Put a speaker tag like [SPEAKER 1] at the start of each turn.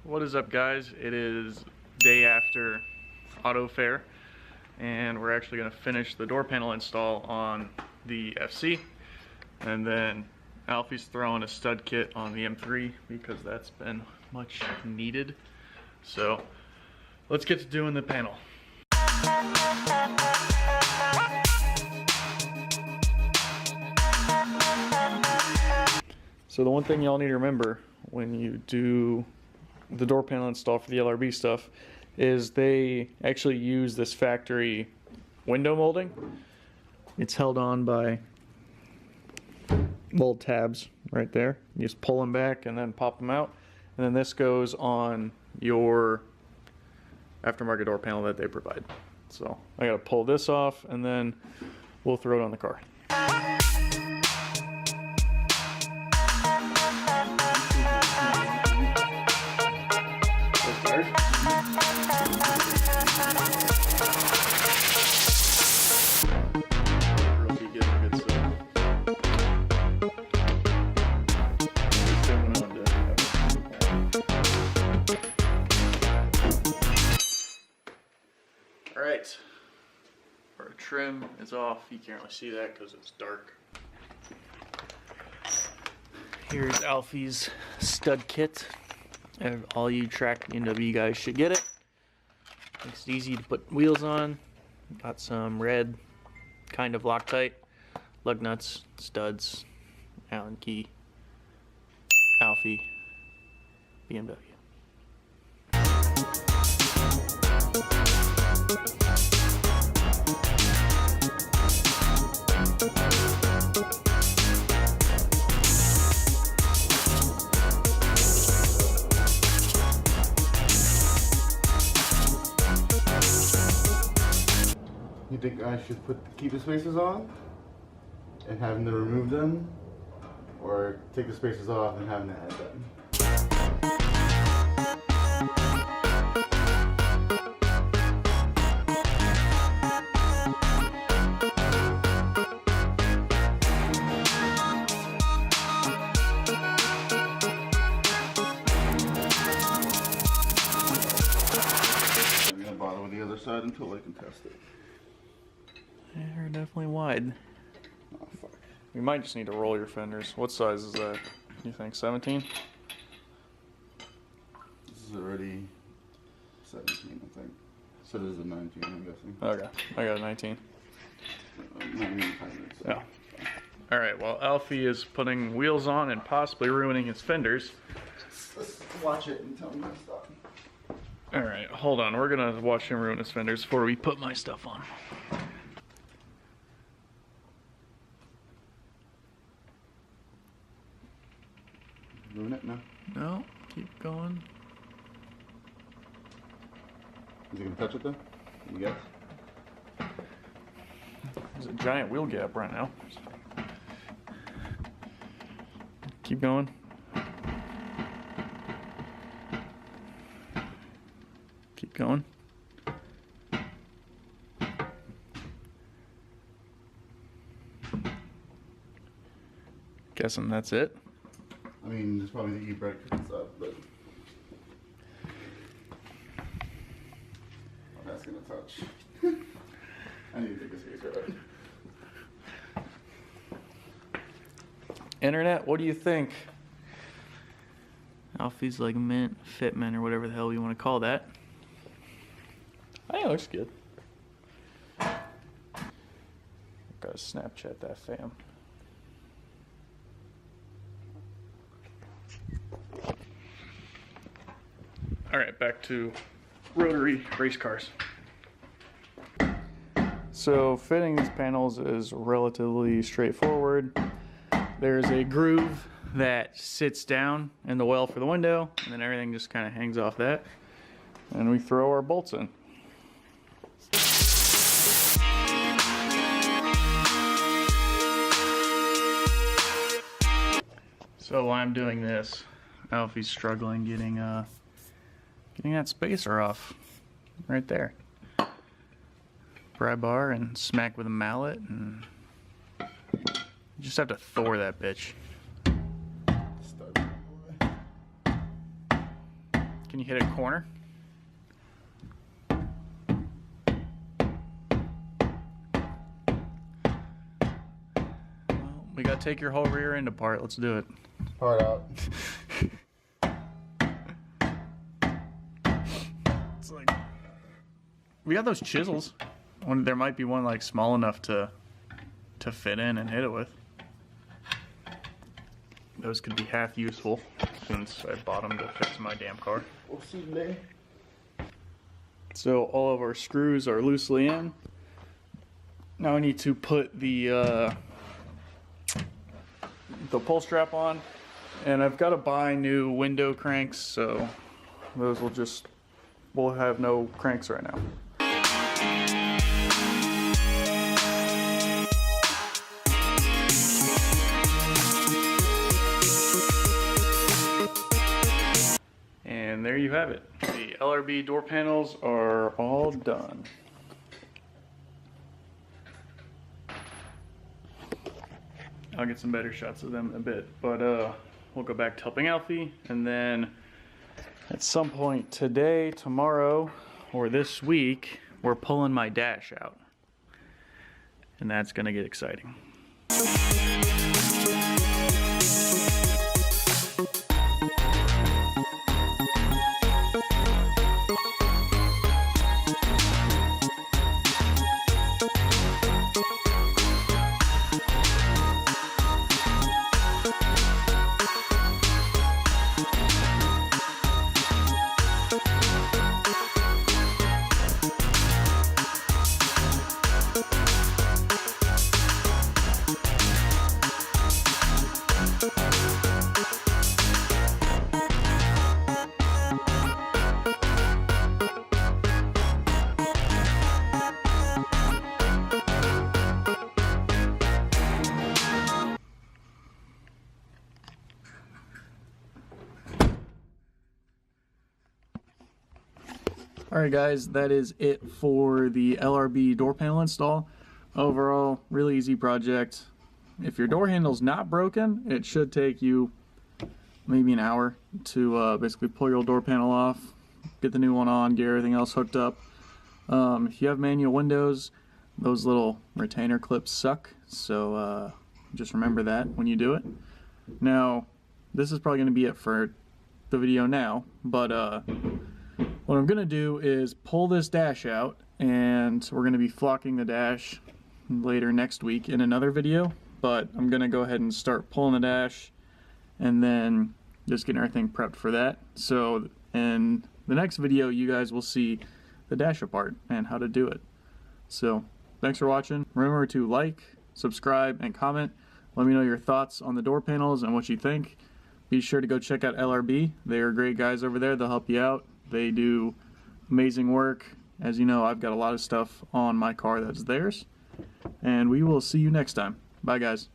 [SPEAKER 1] What is up, guys? It is day after auto fair, and we're actually going to finish the door panel install on the FC, and then Alfie's throwing a stud kit on the M3 because that's been much needed. So let's get to doing the panel. So the one thing y'all need to remember when you do the door panel install for the LRB stuff is they actually use this factory window molding. It's held on by mold tabs right there. You just pull them back and then pop them out, and then this goes on your aftermarket door panel that they provide. So I gotta pull this off and then we'll throw it on the car. Alright, our trim is off. You can't really see that because it's dark. Here's Alfie's stud kit. And all you track NW guys should get it. Makes it easy to put wheels on. Got some red kind of Loctite, lug nuts, studs, Allen key, Alfie, BMW.
[SPEAKER 2] You think I should keep the spacers on and having to remove them, or take the spacers off and having to add them? I'm gonna bother with the other side until I can test it.
[SPEAKER 1] They're definitely wide.
[SPEAKER 2] Oh, fuck.
[SPEAKER 1] You might just need to roll your fenders. What size is that? You think 17?
[SPEAKER 2] This is already 17, I think. So this is a 19, I'm guessing.
[SPEAKER 1] Okay, I got a 19.
[SPEAKER 2] 19.
[SPEAKER 1] Yeah. Alright, well, Alfie is putting wheels on and possibly ruining his fenders.
[SPEAKER 2] Let's watch it and tell me to stop.
[SPEAKER 1] Alright, hold on. We're gonna watch him ruin his fenders before we put my stuff on.
[SPEAKER 2] Ruin it? No?
[SPEAKER 1] No, keep going.
[SPEAKER 2] Is he gonna touch it though? You guess?
[SPEAKER 1] There's a giant wheel gap right now. Keep going. Keep going. Guessing that's it.
[SPEAKER 2] I mean, there's probably the e-brake and stuff, but that's gonna touch. I need to take a spacer out.
[SPEAKER 1] Internet, what do you think? Alfie's like mint, fitment, or whatever the hell you want to call that. I think it looks good. Gotta Snapchat that fam. Alright, back to rotary race cars. So fitting these panels is relatively straightforward. There's a groove that sits down in the well for the window, and then everything just kind of hangs off that. And we throw our bolts in. So while I'm doing this, Alfie's struggling getting that spacer off right there. Pry bar and smack with a mallet, and you just have to Thor that bitch. Can you hit a corner? Well, we gotta take your whole rear end apart. Let's do it.
[SPEAKER 2] Part out.
[SPEAKER 1] It's like we got those chisels. There might be one like small enough to fit in and hit it with. Those could be half useful since I bought them to fix my damn car.
[SPEAKER 2] We'll see, man.
[SPEAKER 1] So all of our screws are loosely in. Now I need to put the pull strap on, and I've got to buy new window cranks, so those we'll have no cranks right now. And there you have it. The LRB door panels are all done. I'll get some better shots of them in a bit, but we'll go back to helping Alfie, and then at some point today, tomorrow, or this week, we're pulling my dash out, and that's gonna get exciting. Alright guys, that is it for the LRB door panel install. Overall, really easy project. If your door handle's not broken, it should take you maybe an hour to basically pull your door panel off, get the new one on, get everything else hooked up. If you have manual windows, those little retainer clips suck, so just remember that when you do it. Now, this is probably going to be it for the video now, but what I'm going to do is pull this dash out, and we're going to be flocking the dash later next week in another video, but I'm going to go ahead and start pulling the dash and then just getting everything prepped for that. So in the next video, you guys will see the dash apart and how to do it. So thanks for watching. Remember to like, subscribe, and comment. Let me know your thoughts on the door panels and what you think. Be sure to go check out LRB. They are great guys over there. They'll help you out. They do amazing work. As you know, I've got a lot of stuff on my car that's theirs. And we will see you next time. Bye, guys.